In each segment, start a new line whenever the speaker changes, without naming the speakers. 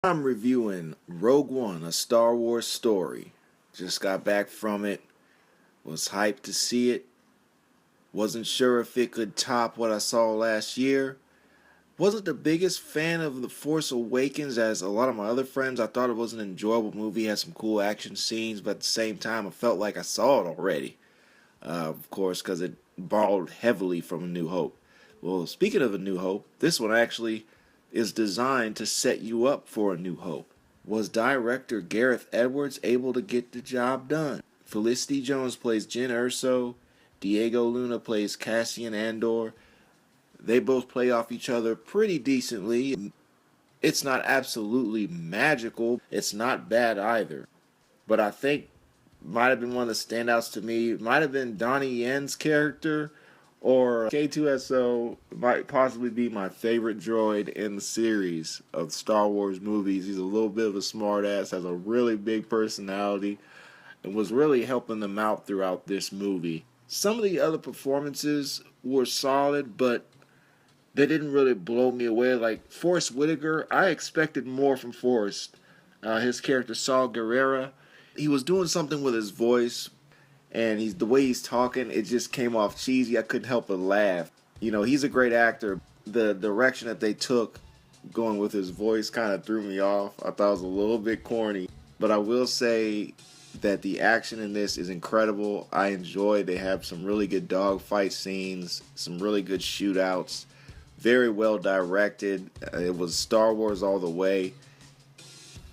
I'm reviewing Rogue One, a Star Wars story. Just got back from it, was hyped to see it. Wasn't sure if it could top what I saw last year. Wasn't the biggest fan of The Force Awakens as a lot of my other friends. I thought it was an enjoyable movie, had some cool action scenes, but at the same time, I felt like I saw it already. Of course, because it borrowed heavily from A New Hope. Well, speaking of A New Hope, this one actually is designed to set you up for A New Hope. Was director Gareth Edwards able to get the job done? Felicity Jones plays Jyn Erso. Diego Luna plays Cassian Andor. They both play off each other pretty decently. It's not absolutely magical. It's not bad either. But I think might have been one of the standouts to me. Might have been Donnie Yen's character, or K2SO might possibly be my favorite droid in the series of Star Wars movies. He's a little bit of a smartass, has a really big personality, and was really helping them out throughout this movie. Some of the other performances were solid, but they didn't really blow me away. Like Forrest Whitaker, I expected more from Forrest. His character Saul Guerrera, he was doing something with his voice, and the way he's talking, it just came off cheesy. I couldn't help but laugh. You know, he's a great actor. The direction that they took going with his voice kind of threw me off. I thought it was a little bit corny, but I will say that the action in this is incredible. I enjoyed. They have some really good dogfight scenes, some really good shootouts, very well directed. It was Star Wars all the way.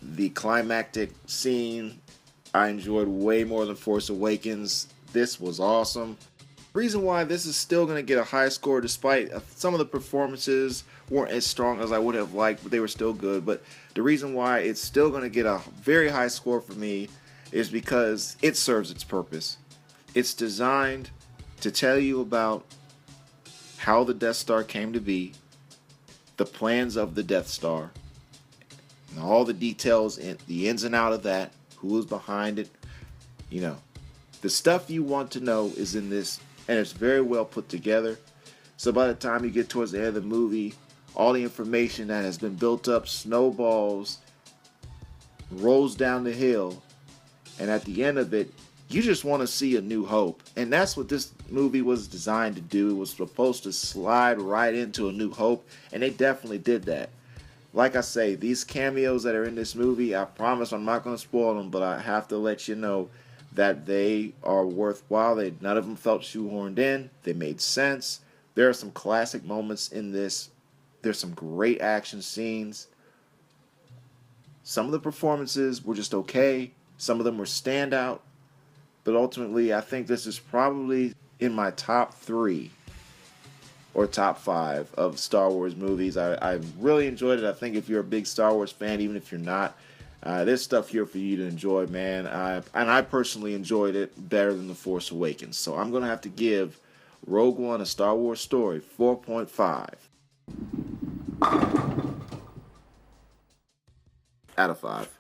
The climactic scene I enjoyed way more than Force Awakens. This was awesome. Reason why this is still going to get a high score, despite some of the performances weren't as strong as I would have liked, but they were still good. But the reason why it's still going to get a very high score for me is because it serves its purpose. It's designed to tell you about how the Death Star came to be, the plans of the Death Star, and all the details, and the ins and out of that, who was behind it. You know, the stuff you want to know is in this, and it's very well put together. So by the time you get towards the end of the movie, all the information that has been built up snowballs, rolls down the hill, and at the end of it, you just want to see A New Hope. And that's what this movie was designed to do. It was supposed to slide right into A New Hope, and they definitely did that. Like I say, these cameos that are in this movie, I promise I'm not going to spoil them, but I have to let you know that they are worthwhile. None of them felt shoehorned in. They made sense. There are some classic moments in this. There's some great action scenes. Some of the performances were just okay. Some of them were standout. But ultimately, I think this is probably in my top 3 or top 5 of Star Wars movies. I really enjoyed it. I think if you're a big Star Wars fan, even if you're not, there's stuff here for you to enjoy, man. And I personally enjoyed it better than The Force Awakens. So I'm going to have to give Rogue One, a Star Wars story, 4.5 out of 5.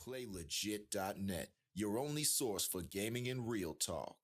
PlayLegit.net, your only source for gaming and real talk.